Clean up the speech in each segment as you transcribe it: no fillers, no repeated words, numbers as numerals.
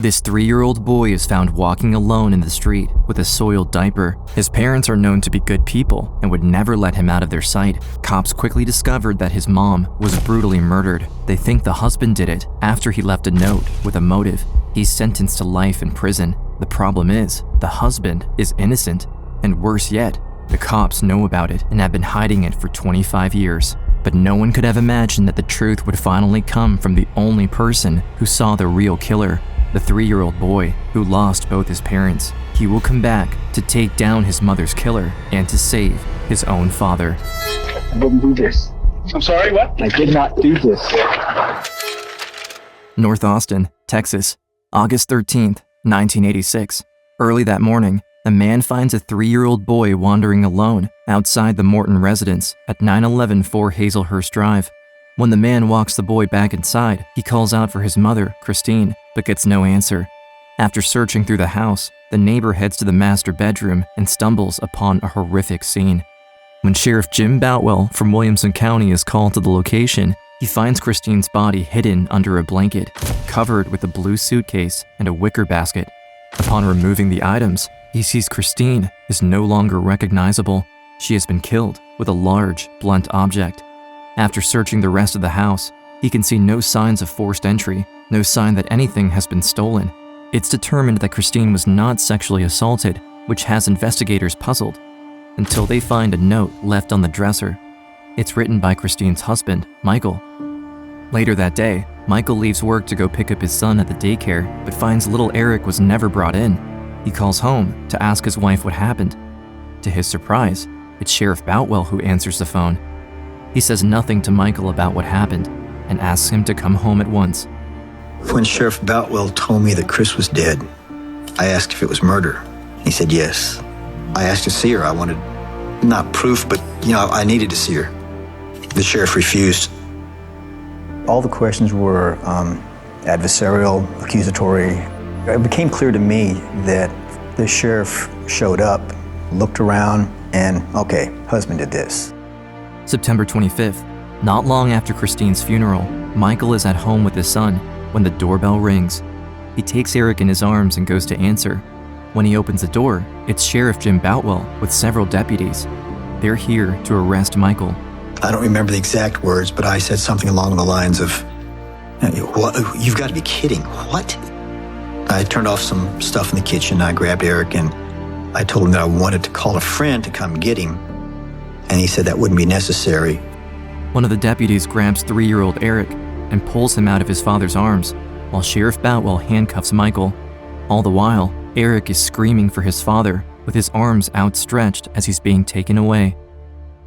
This 3-year-old boy is found walking alone in the street with a soiled diaper. His parents are known to be good people and would never let him out of their sight. Cops quickly discovered that his mom was brutally murdered. They think the husband did it after he left a note with a motive. He's sentenced to life in prison. The problem is, the husband is innocent, and worse yet, the cops know about it and have been hiding it for 25 years. But no one could have imagined that the truth would finally come from the only person who saw the real killer. The 3-year-old boy who lost both his parents. He will come back to take down his mother's killer and to save his own father. I didn't do this. I'm sorry, what? I did not do this. North Austin, Texas, August 13th, 1986. Early that morning, a man finds a 3-year-old boy wandering alone outside the Morton residence at 911 4 Hazelhurst Drive. When the man walks the boy back inside, he calls out for his mother, Christine, but gets no answer. After searching through the house, the neighbor heads to the master bedroom and stumbles upon a horrific scene. When Sheriff Jim Boutwell from Williamson County is called to the location, he finds Christine's body hidden under a blanket, covered with a blue suitcase and a wicker basket. Upon removing the items, he sees Christine is no longer recognizable. She has been killed with a large, blunt object. After searching the rest of the house, he can see no signs of forced entry, no sign that anything has been stolen. It's determined that Christine was not sexually assaulted, which has investigators puzzled, until they find a note left on the dresser. It's written by Christine's husband, Michael. Later that day, Michael leaves work to go pick up his son at the daycare, but finds little Eric was never brought in. He calls home to ask his wife what happened. To his surprise, it's Sheriff Boutwell who answers the phone. He says nothing to Michael about what happened and asks him to come home at once. When Sheriff Boutwell told me that Chris was dead, I asked if it was murder. He said yes. I asked to see her. I wanted, not proof, but, I needed to see her. The sheriff refused. All the questions were adversarial, accusatory. It became clear to me that the sheriff showed up, looked around, and, okay, husband did this. September 25th, not long after Christine's funeral, Michael is at home with his son when the doorbell rings. He takes Eric in his arms and goes to answer. When he opens the door, it's Sheriff Jim Boutwell with several deputies. They're here to arrest Michael. I don't remember the exact words, but I said something along the lines of, "You've got to be kidding, what?" I turned off some stuff in the kitchen. I grabbed Eric and I told him that I wanted to call a friend to come get him. And he said that wouldn't be necessary. One of the deputies grabs 3-year-old Eric and pulls him out of his father's arms, while Sheriff Boutwell handcuffs Michael. All the while, Eric is screaming for his father with his arms outstretched as he's being taken away.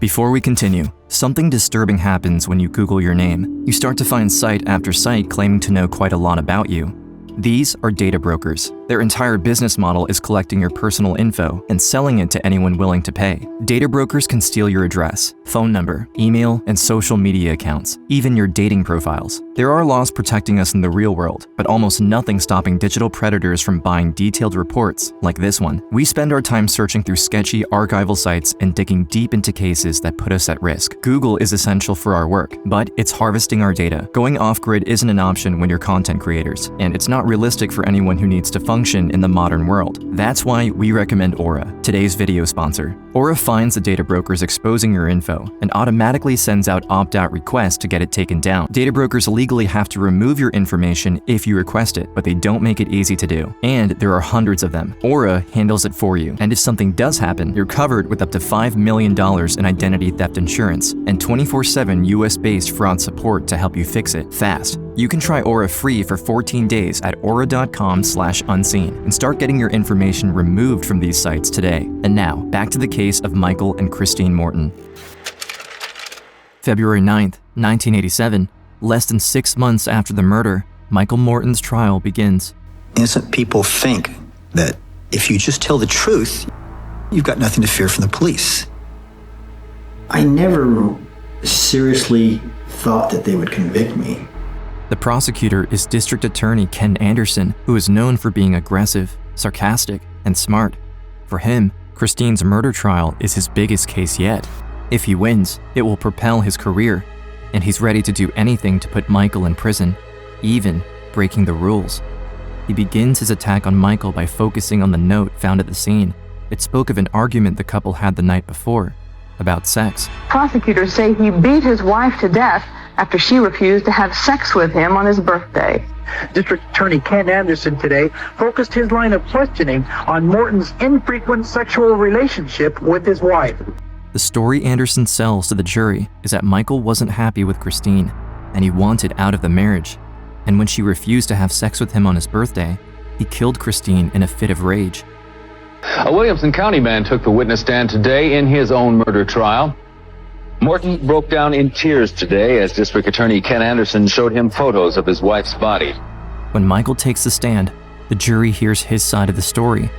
Before we continue, something disturbing happens when you Google your name. You start to find site after site claiming to know quite a lot about you. These are data brokers. Their entire business model is collecting your personal info and selling it to anyone willing to pay. Data brokers can steal your address, phone number, email, and social media accounts, even your dating profiles. There are laws protecting us in the real world, but almost nothing stopping digital predators from buying detailed reports like this one. We spend our time searching through sketchy archival sites and digging deep into cases that put us at risk. Google is essential for our work, but it's harvesting our data. Going off-grid isn't an option when you're content creators, and it's not realistic for anyone who needs to function in the modern world. That's why we recommend Aura, today's video sponsor. Aura finds the data brokers exposing your info and automatically sends out opt-out requests to get it taken down. Data brokers legally have to remove your information if you request it, but they don't make it easy to do. And there are hundreds of them. Aura handles it for you. And if something does happen, you're covered with up to $5 million in identity theft insurance and 24/7 US-based fraud support to help you fix it fast. You can try Aura free for 14 days at aura.com/unseen and start getting your information removed from these sites today. And now, back to the case of Michael and Christine Morton. February 9th, 1987, less than 6 months after the murder, Michael Morton's trial begins. Innocent people think that if you just tell the truth, you've got nothing to fear from the police. I never seriously thought that they would convict me. The prosecutor is District Attorney Ken Anderson, who is known for being aggressive, sarcastic, and smart. For him, Christine's murder trial is his biggest case yet. If he wins, it will propel his career, and he's ready to do anything to put Michael in prison, even breaking the rules. He He begins his attack on Michael by focusing on the note found at the scene. It spoke of an argument the couple had the night before, about sex. Prosecutors say he beat his wife to death after she refused to have sex with him on his birthday. District Attorney Ken Anderson today focused his line of questioning on Morton's infrequent sexual relationship with his wife. The story Anderson sells to the jury is that Michael wasn't happy with Christine, and he wanted out of the marriage. And when she refused to have sex with him on his birthday, he killed Christine in a fit of rage. A Williamson County man took the witness stand today in his own murder trial. Morton broke down in tears today as District Attorney Ken Anderson showed him photos of his wife's body. When Michael takes the stand, the jury hears his side of the story,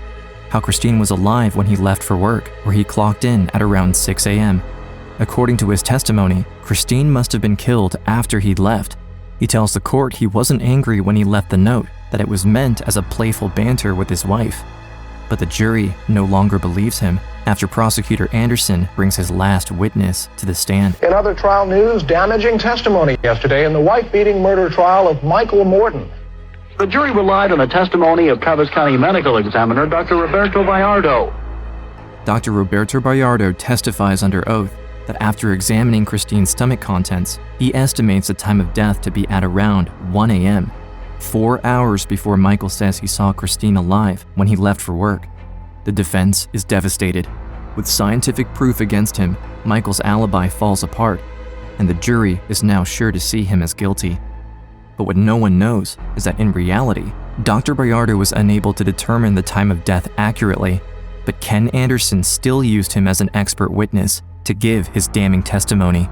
how Christine was alive when he left for work, where he clocked in at around 6 a.m. According to his testimony, Christine must have been killed after he'd left. He tells the court he wasn't angry when he left the note, that it was meant as a playful banter with his wife. But the jury no longer believes him after Prosecutor Anderson brings his last witness to the stand. In other trial news, damaging testimony yesterday in the wife-beating murder trial of Michael Morton. The jury relied on the testimony of Travis County Medical Examiner Dr. Roberto Vallardo. Dr. Roberto Vallardo testifies under oath that after examining Christine's stomach contents, he estimates the time of death to be at around 1 a.m., 4 hours before Michael says he saw Christine alive when he left for work. The defense is devastated. With scientific proof against him, Michael's alibi falls apart, and the jury is now sure to see him as guilty. But what no one knows is that in reality, Dr. Vallardo was unable to determine the time of death accurately, but Ken Anderson still used him as an expert witness to give his damning testimony.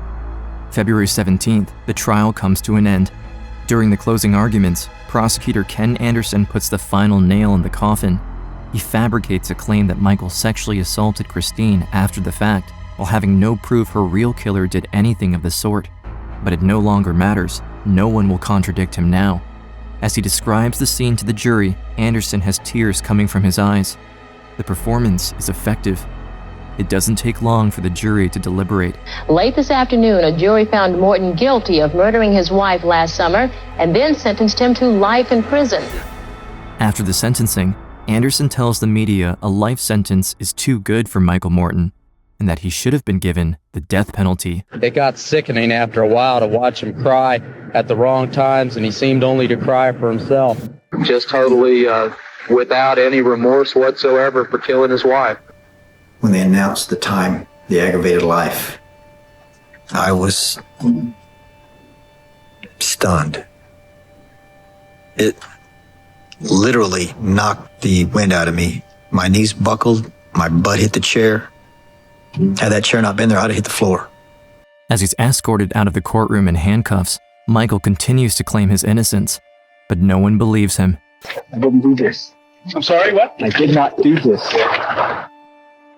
February 17th, the trial comes to an end. During the closing arguments, prosecutor Ken Anderson puts the final nail in the coffin. He fabricates a claim that Michael sexually assaulted Christine after the fact, while having no proof her real killer did anything of the sort. But it no longer matters. No one will contradict him now. As he describes the scene to the jury, Anderson has tears coming from his eyes. The performance is effective. It doesn't take long for the jury to deliberate. Late this afternoon, a jury found Morton guilty of murdering his wife last summer and then sentenced him to life in prison. After the sentencing, Anderson tells the media a life sentence is too good for Michael Morton and that he should have been given the death penalty. It got sickening after a while to watch him cry at the wrong times, and he seemed only to cry for himself. Just totally without any remorse whatsoever for killing his wife. When they announced the time, the aggravated life, I was stunned. It literally knocked the wind out of me. My knees buckled, my butt hit the chair. Had that chair not been there, I'd have hit the floor. As he's escorted out of the courtroom in handcuffs, Michael continues to claim his innocence, but no one believes him. I didn't do this. I'm sorry, what? I did not do this.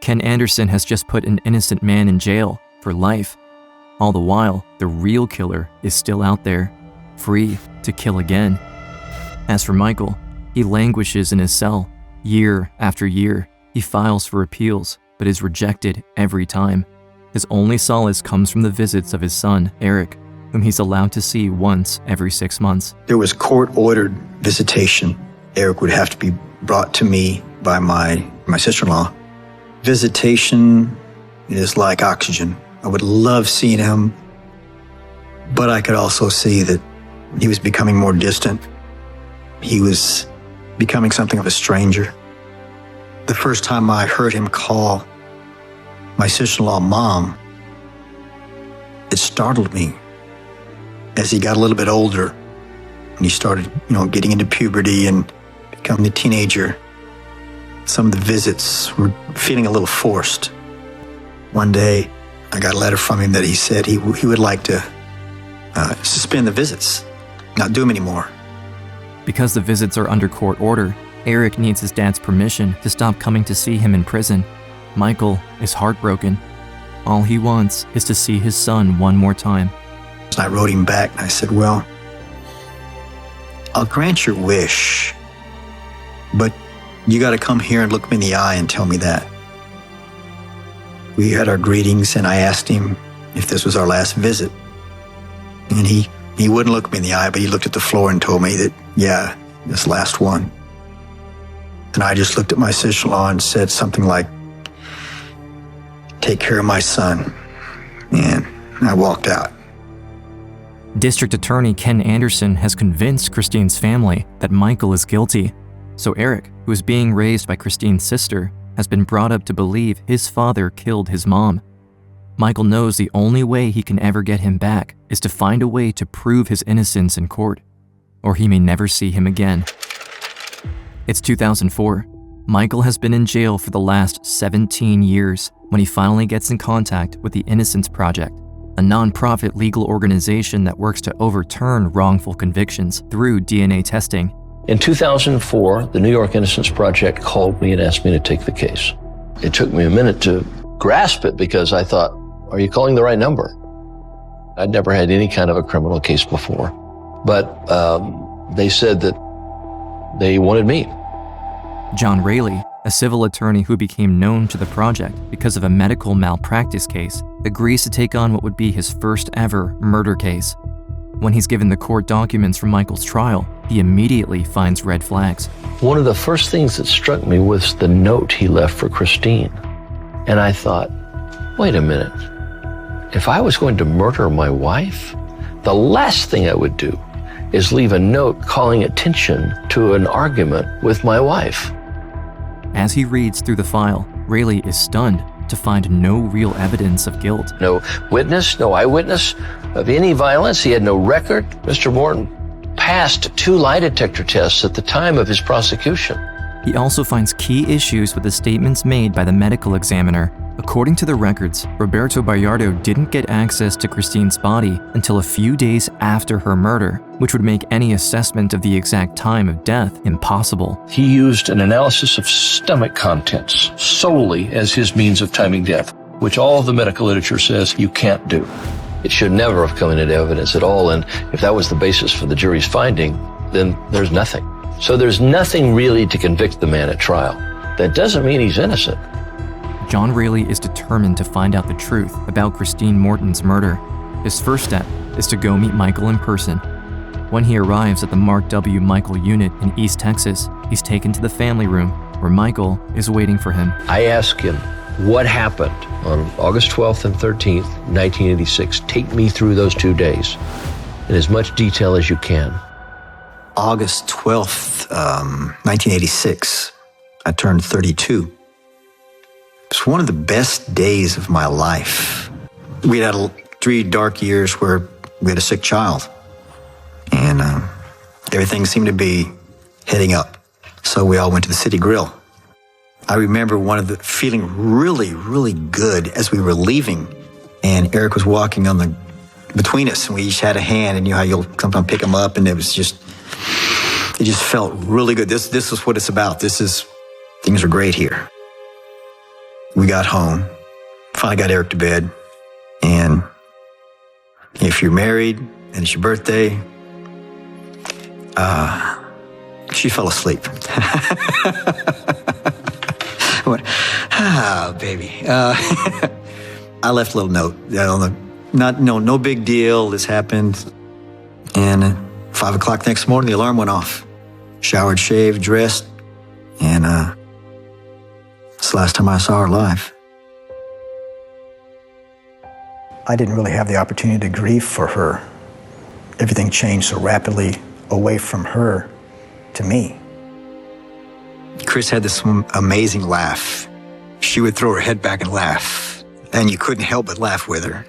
Ken Anderson has just put an innocent man in jail for life. All the while, the real killer is still out there, free to kill again. As for Michael, he languishes in his cell. Year after year, he files for appeals, but is rejected every time. His only solace comes from the visits of his son, Eric, whom he's allowed to see once every 6 months. There was court-ordered visitation. Eric would have to be brought to me by my sister-in-law. Visitation is like oxygen. I would love seeing him, but I could also see that he was becoming more distant. He was becoming something of a stranger. The first time I heard him call my sister-in-law Mom, it startled me. As he got a little bit older, and he started, getting into puberty and becoming a teenager, some of the visits were feeling a little forced. One day, I got a letter from him that he said he would like to suspend the visits, not do them anymore. Because the visits are under court order, Eric needs his dad's permission to stop coming to see him in prison. Michael is heartbroken. All he wants is to see his son one more time. I wrote him back and I said, well, I'll grant your wish, but you got to come here and look me in the eye and tell me that. We had our greetings and I asked him if this was our last visit. And he wouldn't look me in the eye, but he looked at the floor and told me that, yeah, this last one. And I just looked at my sister-in-law and said something like, "Take care of my son." And I walked out. District Attorney Ken Anderson has convinced Christine's family that Michael is guilty. So Eric, who is being raised by Christine's sister, has been brought up to believe his father killed his mom. Michael knows the only way he can ever get him back is to find a way to prove his innocence in court, or he may never see him again. It's 2004. Michael has been in jail for the last 17 years when he finally gets in contact with the Innocence Project, a non-profit legal organization that works to overturn wrongful convictions through DNA testing. In 2004, the New York Innocence Project called me and asked me to take the case. It took me a minute to grasp it because I thought, are you calling the right number? I'd never had any kind of a criminal case before. But they said that they wanted me. John Raley, a civil attorney who became known to the project because of a medical malpractice case, agrees to take on what would be his first ever murder case. When he's given the court documents from Michael's trial, he immediately finds red flags. One of the first things that struck me was the note he left for Christine. And I thought, wait a minute. If I was going to murder my wife, the last thing I would do is leave a note calling attention to an argument with my wife. As he reads through the file, Raley is stunned to find no real evidence of guilt. No witness, no eyewitness of any violence. He had no record. Mr. Morton passed 2 lie detector tests at the time of his prosecution. He also finds key issues with the statements made by the medical examiner. According to the records, Roberto Bayardo didn't get access to Christine's body until a few days after her murder, which would make any assessment of the exact time of death impossible. He used an analysis of stomach contents solely as his means of timing death, which all of the medical literature says you can't do. It should never have come into evidence at all, and if that was the basis for the jury's finding, then there's nothing. So there's nothing really to convict the man at trial. That doesn't mean he's innocent. John Raley is determined to find out the truth about Christine Morton's murder. His first step is to go meet Michael in person. When he arrives at the Mark W. Michael unit in East Texas, he's taken to the family room where Michael is waiting for him. I ask him, what happened on August 12th and 13th, 1986? Take me through those 2 days in as much detail as you can. August 12th, 1986, I turned 32. It was one of the best days of my life. We had 3 dark years where we had a sick child, and everything seemed to be heading up. So we all went to the City Grill. I remember feeling really, really good as we were leaving, and Eric was walking between us, and we each had a hand, and you know how you'll sometimes pick him up, and it just felt really good. This is what it's about. Things are great here. We got home, finally got Eric to bed, and if you're married and it's your birthday, she fell asleep. I went, baby. I left a little note no big deal, this happened. And at 5 o'clock next morning, the alarm went off. Showered, shaved, dressed, and it's the last time I saw her live. I didn't really have the opportunity to grieve for her. Everything changed so rapidly away from her to me. Chris had this amazing laugh. She would throw her head back and laugh, and you couldn't help but laugh with her.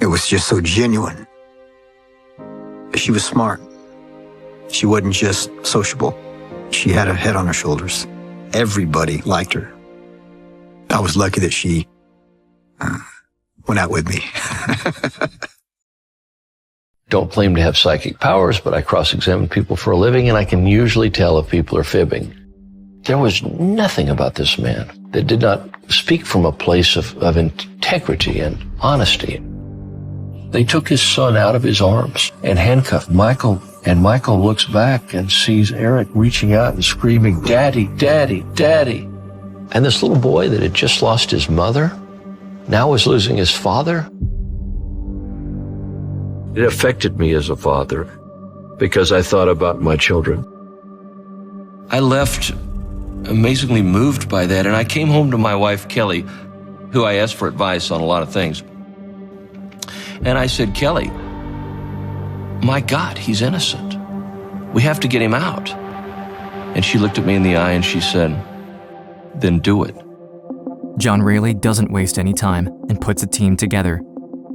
It was just so genuine. She was smart. She wasn't just sociable. She had a head on her shoulders. Everybody liked her. I was lucky that she went out with me. Don't claim to have psychic powers, but I cross-examine people for a living, and I can usually tell if people are fibbing. There was nothing about this man that did not speak from a place of integrity and honesty. They took his son out of his arms and handcuffed Michael, and Michael looks back and sees Eric reaching out and screaming, "Daddy, Daddy, Daddy." And this little boy that had just lost his mother now was losing his father. It affected me as a father because I thought about my children. I left amazingly moved by that, and I came home to my wife, Kelly, who I asked for advice on a lot of things. And I said, Kelly, my God, he's innocent. We have to get him out. And she looked at me in the eye and she said, then do it. John Raley doesn't waste any time and puts a team together.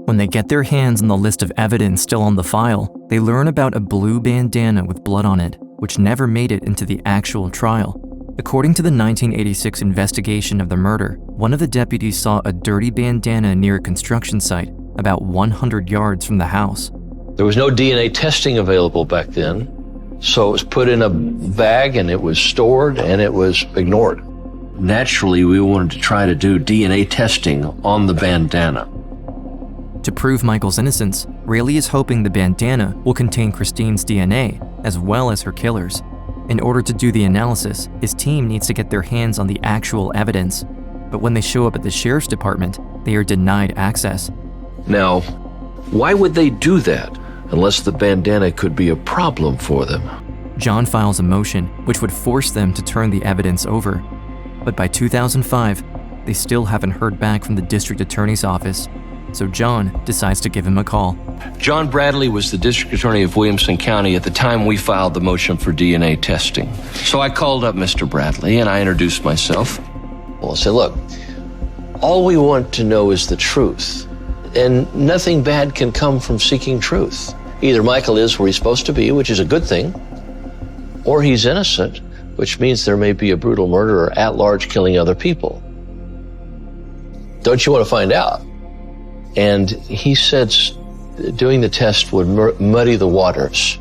When they get their hands on the list of evidence still on the file, they learn about a blue bandana with blood on it, which never made it into the actual trial. According to the 1986 investigation of the murder, one of the deputies saw a dirty bandana near a construction site about 100 yards from the house. There was no DNA testing available back then, so it was put in a bag and it was stored and it was ignored. Naturally, we wanted to try to do DNA testing on the bandana. To prove Michael's innocence, Raley is hoping the bandana will contain Christine's DNA as well as her killer's. In order to do the analysis, his team needs to get their hands on the actual evidence. But when they show up at the sheriff's department, they are denied access. Now, why would they do that unless the bandana could be a problem for them? John files a motion which would force them to turn the evidence over. But by 2005, they still haven't heard back from the district attorney's office. So John decides to give him a call. John Bradley was the district attorney of Williamson County at the time we filed the motion for DNA testing. So I called up Mr. Bradley and I introduced myself. Well, I said, look, all we want to know is the truth. And nothing bad can come from seeking truth. Either Michael is where he's supposed to be, which is a good thing, or he's innocent, which means there may be a brutal murderer at large killing other people. Don't you want to find out? And he said doing the test would muddy the waters.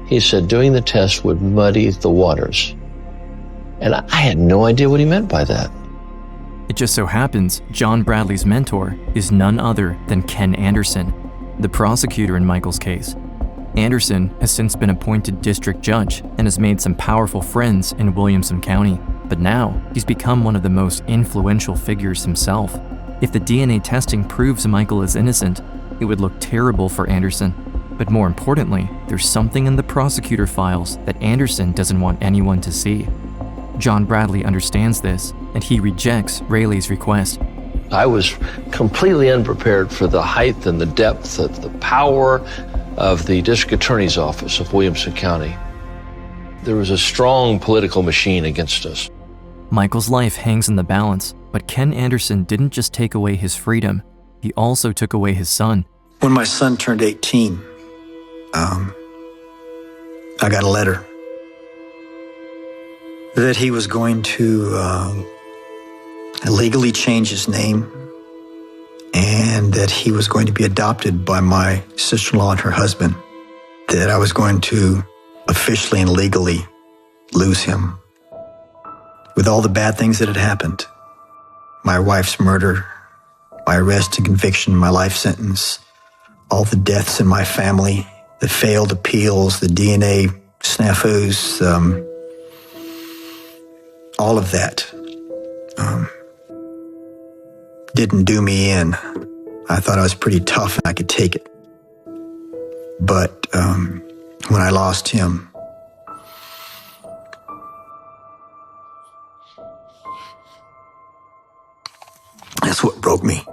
He said doing the test would muddy the waters. And I had no idea what he meant by that. It just so happens John Bradley's mentor is none other than Ken Anderson, the prosecutor in Michael's case. Anderson has since been appointed district judge and has made some powerful friends in Williamson County, but now he's become one of the most influential figures himself. If the DNA testing proves Michael is innocent, it would look terrible for Anderson. But more importantly, there's something in the prosecutor files that Anderson doesn't want anyone to see. John Bradley understands this, and he rejects Raley's request. I was completely unprepared for the height and the depth of the power of the district attorney's office of Williamson County. There was a strong political machine against us. Michael's life hangs in the balance, but Ken Anderson didn't just take away his freedom, he also took away his son. When my son turned 18, I got a letter that he was going to legally change his name and that he was going to be adopted by my sister-in-law and her husband, that I was going to officially and legally lose him. With all the bad things that had happened, my wife's murder, my arrest and conviction, my life sentence, all the deaths in my family, the failed appeals, the DNA snafus, all of that didn't do me in. I thought I was pretty tough and I could take it. But when I lost him, that's what broke me.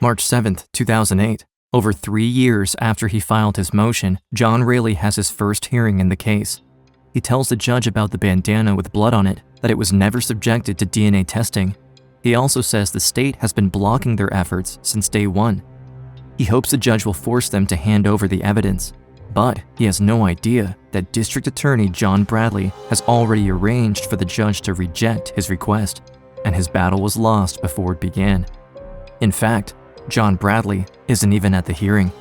March 7th, 2008. Over 3 years after he filed his motion, John Raley has his first hearing in the case. He tells the judge about the bandana with blood on it, that it was never subjected to DNA testing. He also says the state has been blocking their efforts since day one. He hopes the judge will force them to hand over the evidence. But he has no idea that District Attorney John Bradley has already arranged for the judge to reject his request, and his battle was lost before it began. In fact, John Bradley isn't even at the hearing.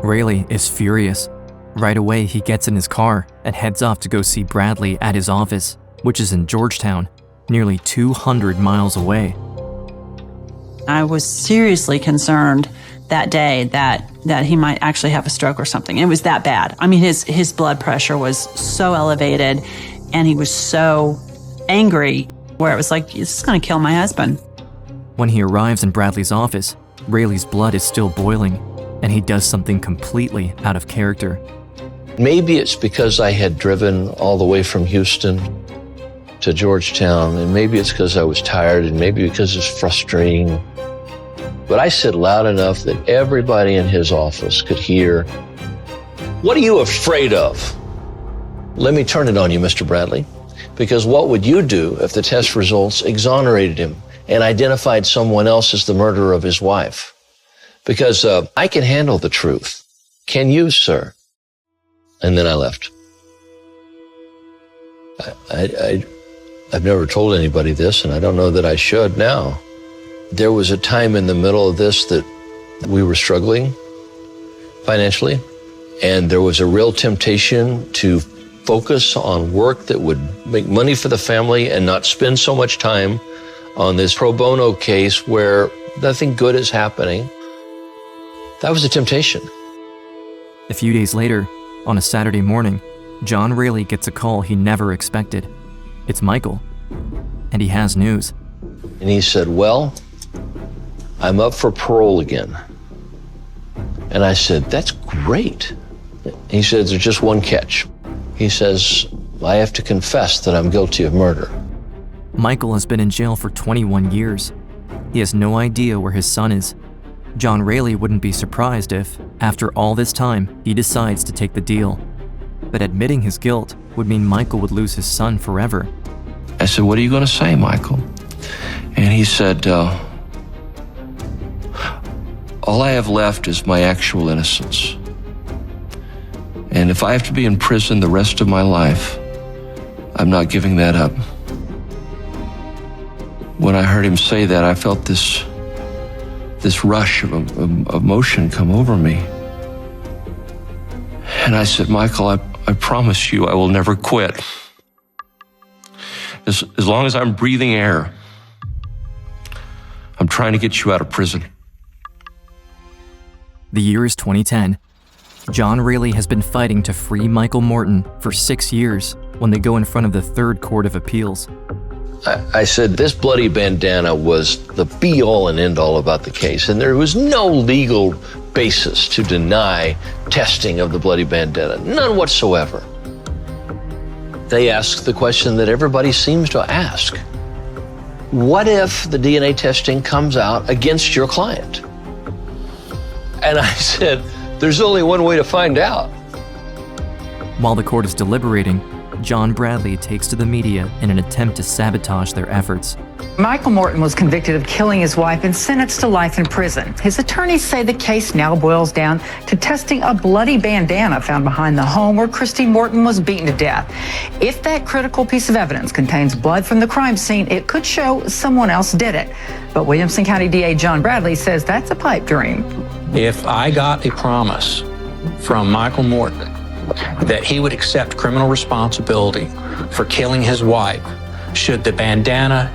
Raley is furious. Right away, he gets in his car and heads off to go see Bradley at his office, which is in Georgetown, nearly 200 miles away. I was seriously concerned that day that he might actually have a stroke or something. It was that bad. I mean, his blood pressure was so elevated and he was so angry where it was like, this is going to kill my husband. When he arrives in Bradley's office, Raley's blood is still boiling, and he does something completely out of character. Maybe it's because I had driven all the way from Houston to Georgetown, and maybe it's because I was tired, and maybe because it's frustrating. But I said loud enough that everybody in his office could hear, "What are you afraid of?" Let me turn it on you, Mr. Bradley, because what would you do if the test results exonerated him and identified someone else as the murderer of his wife? Because I can handle the truth. Can you, sir? And then I left. I've never told anybody this, and I don't know that I should now. There was a time in the middle of this that we were struggling financially, and there was a real temptation to focus on work that would make money for the family and not spend so much time on this pro bono case where nothing good is happening. That was a temptation. A few days later, on a Saturday morning, John Raley gets a call he never expected. It's Michael, and he has news. And he said, "Well, I'm up for parole again." And I said, "That's great." He said, "There's just one catch." He says, "I have to confess that I'm guilty of murder." Michael has been in jail for 21 years. He has no idea where his son is. John Raley wouldn't be surprised if, after all this time, he decides to take the deal. But admitting his guilt would mean Michael would lose his son forever. I said, "What are you going to say, Michael?" And he said, "All I have left is my actual innocence. And if I have to be in prison the rest of my life, I'm not giving that up." When I heard him say that, I felt this rush of emotion come over me. And I said, "Michael, I promise you I will never quit. As long as I'm breathing air, I'm trying to get you out of prison." The year is 2010. John Raley has been fighting to free Michael Morton for 6 years when they go in front of the Third Court of Appeals. I said this bloody bandana was the be-all and end-all about the case, and there was no legal basis to deny testing of the bloody bandana, none whatsoever. They asked the question that everybody seems to ask. What if the DNA testing comes out against your client? And I said, there's only one way to find out. While the court is deliberating, John Bradley takes to the media in an attempt to sabotage their efforts. Michael Morton was convicted of killing his wife and sentenced to life in prison. His attorneys say the case now boils down to testing a bloody bandana found behind the home where Christine Morton was beaten to death. If that critical piece of evidence contains blood from the crime scene, it could show someone else did it. But Williamson County DA John Bradley says that's a pipe dream. If I got a promise from Michael Morton that he would accept criminal responsibility for killing his wife, should the bandana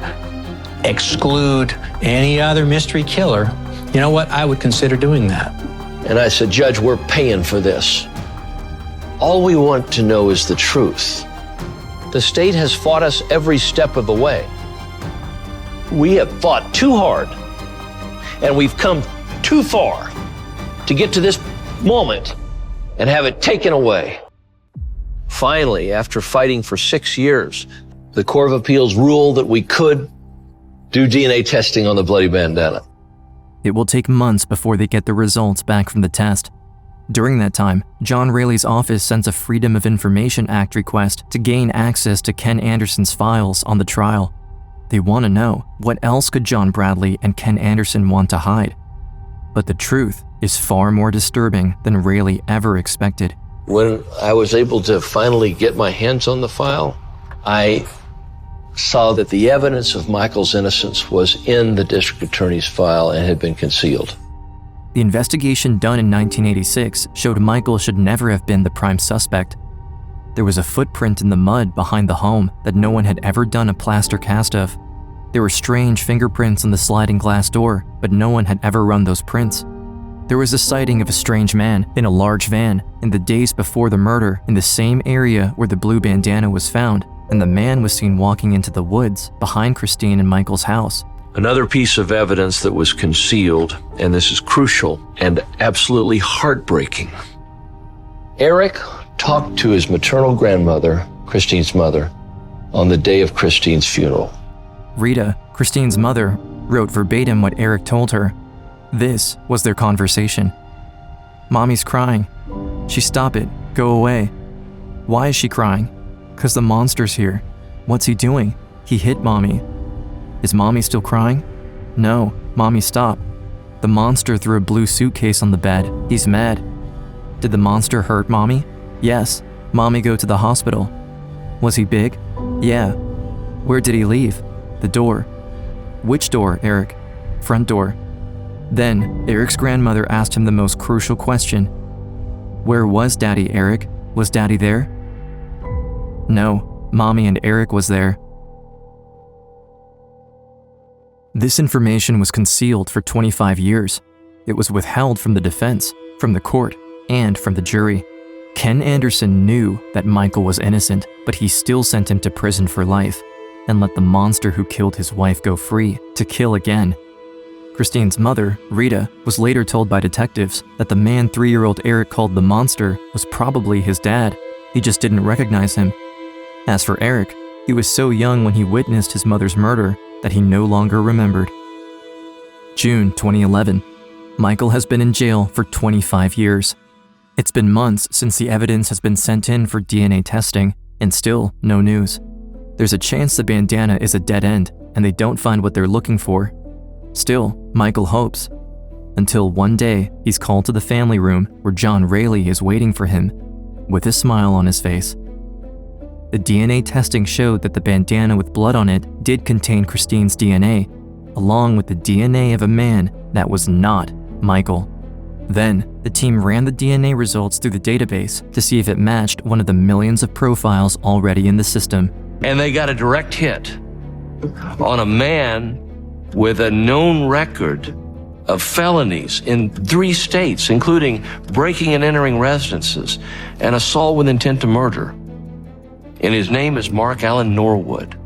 exclude any other mystery killer, you know what, I would consider doing that. And I said, Judge, we're paying for this. All we want to know is the truth. The state has fought us every step of the way. We have fought too hard, and we've come too far to get to this moment and have it taken away. Finally, after fighting for 6 years, the Court of Appeals ruled that we could do DNA testing on the bloody bandana. It will take months before they get the results back from the test. During that time, John Raley's office sends a Freedom of Information Act request to gain access to Ken Anderson's files on the trial. They want to know, what else could John Bradley and Ken Anderson want to hide? But the truth is far more disturbing than Raley ever expected. When I was able to finally get my hands on the file, I saw that the evidence of Michael's innocence was in the district attorney's file and had been concealed. The investigation done in 1986 showed Michael should never have been the prime suspect. There was a footprint in the mud behind the home that no one had ever done a plaster cast of. There were strange fingerprints on the sliding glass door, but no one had ever run those prints. There was a sighting of a strange man in a large van in the days before the murder in the same area where the blue bandana was found, and the man was seen walking into the woods behind Christine and Michael's house. Another piece of evidence that was concealed, and this is crucial and absolutely heartbreaking. Eric talked to his maternal grandmother, Christine's mother, on the day of Christine's funeral. Rita, Christine's mother, wrote verbatim what Eric told her. This was their conversation. "Mommy's crying. She stop it. Go away." "Why is she crying?" "'Cause the monster's here." "What's he doing?" "He hit Mommy." "Is Mommy still crying?" "No, Mommy stop. The monster threw a blue suitcase on the bed. He's mad." "Did the monster hurt Mommy?" "Yes. Mommy go to the hospital." "Was he big?" "Yeah." "Where did he leave?" "The door." "Which door, Eric?" "Front door." Then, Eric's grandmother asked him the most crucial question. "Where was Daddy, Eric? Was Daddy there?" "No, Mommy and Eric was there." This information was concealed for 25 years. It was withheld from the defense, from the court, and from the jury. Ken Anderson knew that Michael was innocent, but he still sent him to prison for life and let the monster who killed his wife go free to kill again. Christine's mother, Rita, was later told by detectives that the man 3-year-old Eric called the monster was probably his dad. He just didn't recognize him. As for Eric, he was so young when he witnessed his mother's murder that he no longer remembered. June 2011. Michael has been in jail for 25 years. It's been months since the evidence has been sent in for DNA testing, and still no news. There's a chance the bandana is a dead end, and they don't find what they're looking for. Still, Michael hopes. Until one day, he's called to the family room where John Raley is waiting for him, with a smile on his face. The DNA testing showed that the bandana with blood on it did contain Christine's DNA, along with the DNA of a man that was not Michael. Then, the team ran the DNA results through the database to see if it matched one of the millions of profiles already in the system. And they got a direct hit on a man with a known record of felonies in 3 states, including breaking and entering residences and assault with intent to murder. And his name is Mark Allen Norwood.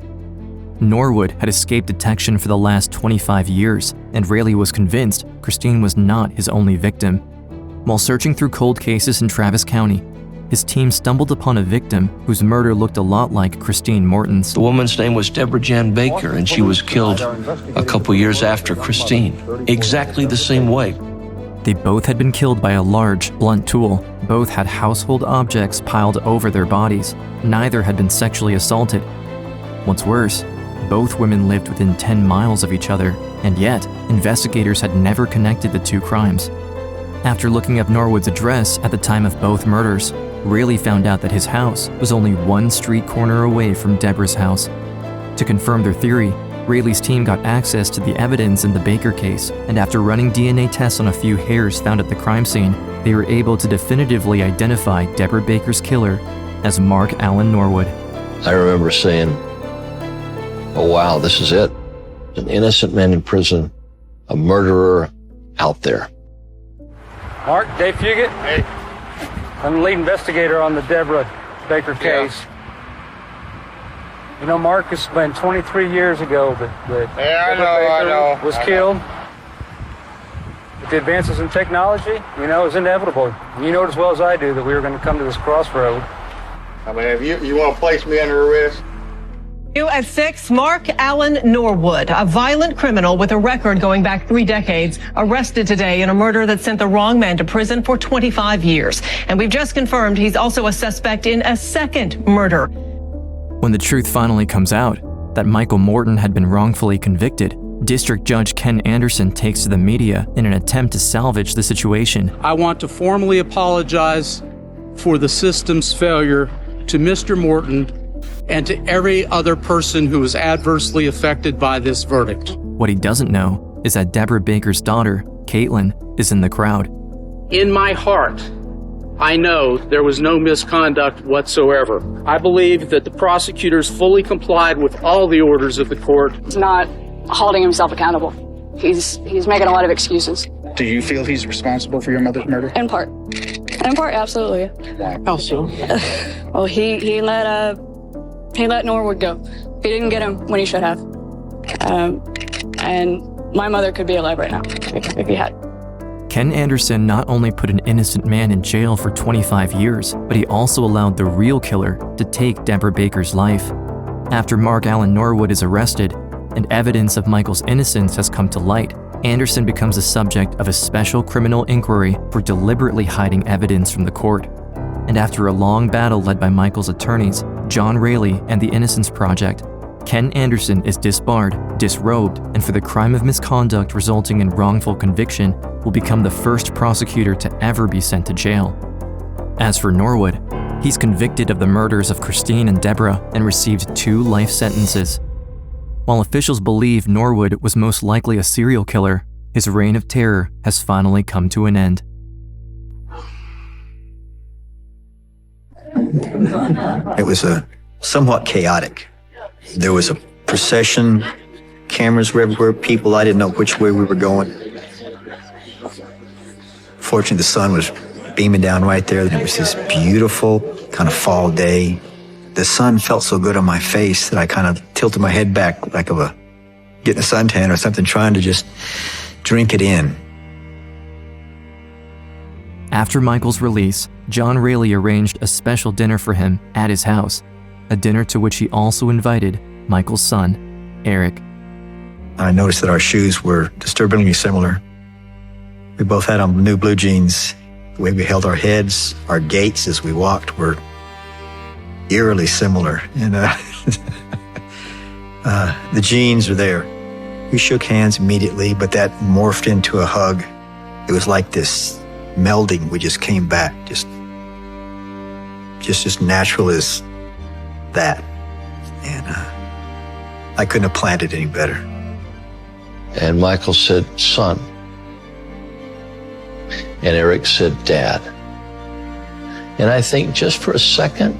Norwood had escaped detection for the last 25 years, and Raley was convinced Christine was not his only victim. While searching through cold cases in Travis County, his team stumbled upon a victim whose murder looked a lot like Christine Morton's. The woman's name was Deborah Jan Baker, and she was killed a couple years after Christine, exactly the same way. They both had been killed by a large, blunt tool. Both had household objects piled over their bodies. Neither had been sexually assaulted. What's worse, both women lived within 10 miles of each other, and yet investigators had never connected the 2 crimes. After looking up Norwood's address at the time of both murders, Raley found out that his house was only 1 street corner away from Deborah's house. To confirm their theory, Raley's team got access to the evidence in the Baker case, and after running DNA tests on a few hairs found at the crime scene, they were able to definitively identify Deborah Baker's killer as Mark Allen Norwood. I remember saying, "Oh wow, this is it. An innocent man in prison, a murderer out there." Mark, Dave Fugit. Hey. I'm the lead investigator on the Deborah Baker case. Yeah. You know, Mark, it's been 23 years ago that I know. was killed. With the advances in technology, you know, it was inevitable. You know it as well as I do that we were going to come to this crossroad. I mean, if you want to place me under arrest? At 6, Mark Allen Norwood, a violent criminal with a record going back 3 decades, arrested today in a murder that sent the wrong man to prison for 25 years. And we've just confirmed he's also a suspect in a second murder. When the truth finally comes out, that Michael Morton had been wrongfully convicted, District Judge Ken Anderson takes to the media in an attempt to salvage the situation. I want to formally apologize for the system's failure to Mr. Morton and to every other person who was adversely affected by this verdict. What he doesn't know is that Deborah Baker's daughter, Caitlin, is in the crowd. In my heart, I know there was no misconduct whatsoever. I believe that the prosecutors fully complied with all the orders of the court. He's not holding himself accountable. He's making a lot of excuses. Do you feel he's responsible for your mother's murder? In part, absolutely. How so? Well, he let Norwood go. He didn't get him when he should have. And my mother could be alive right now if he had. Ken Anderson not only put an innocent man in jail for 25 years, but he also allowed the real killer to take Deborah Baker's life. After Mark Allen Norwood is arrested and evidence of Michael's innocence has come to light, Anderson becomes the subject of a special criminal inquiry for deliberately hiding evidence from the court. And after a long battle led by Michael's attorneys, John Raley and the Innocence Project, Ken Anderson is disbarred, disrobed, and for the crime of misconduct resulting in wrongful conviction, will become the first prosecutor to ever be sent to jail. As for Norwood, he's convicted of the murders of Christine and Deborah and received 2 life sentences. While officials believe Norwood was most likely a serial killer, his reign of terror has finally come to an end. It was somewhat chaotic. There was a procession, cameras were everywhere, people, I didn't know which way we were going. Fortunately, the sun was beaming down right there, and it was this beautiful kind of fall day. The sun felt so good on my face that I kind of tilted my head back like getting a suntan or something, trying to just drink it in. After Michael's release, John Raley arranged a special dinner for him at his house, a dinner to which he also invited Michael's son, Eric. I noticed that our shoes were disturbingly similar. We both had on new blue jeans. The way we held our heads, our gaits as we walked were eerily similar. And the jeans are there. We shook hands immediately, but that morphed into a hug. It was like this melding. We just came back, just as natural as that. And I couldn't have planned it any better. And Michael said, son. And Eric said, Dad. And I think just for a second,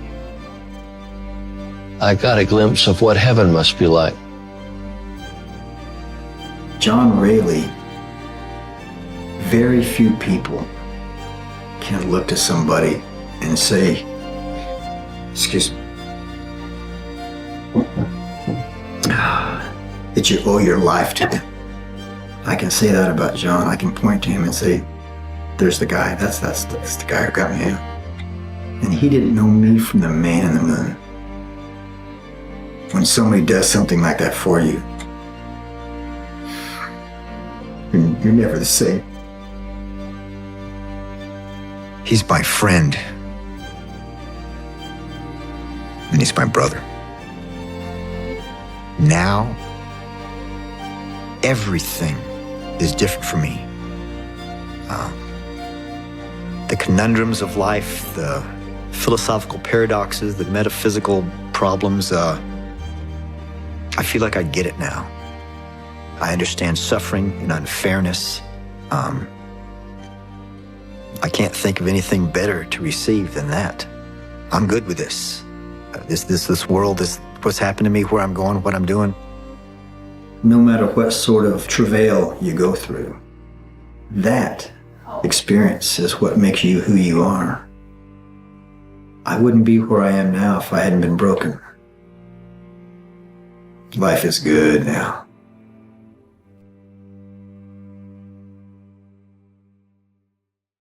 I got a glimpse of what heaven must be like. John Raley, very few people can look to somebody and say, excuse me, that you owe your life to them. I can say that about John. I can point to him and say, there's the guy. That's the guy who got me out. And he didn't know me from the man in the moon. When somebody does something like that for you, you're never the same. He's my friend. And he's my brother. Now, everything is different for me. The conundrums of life, the philosophical paradoxes, the metaphysical problems, I feel like I get it now. I understand suffering and unfairness. I can't think of anything better to receive than that. I'm good with this. This world, what's happened to me, where I'm going, what I'm doing. No matter what sort of travail you go through, that experience is what makes you who you are. I wouldn't be where I am now if I hadn't been broken. Life is good now.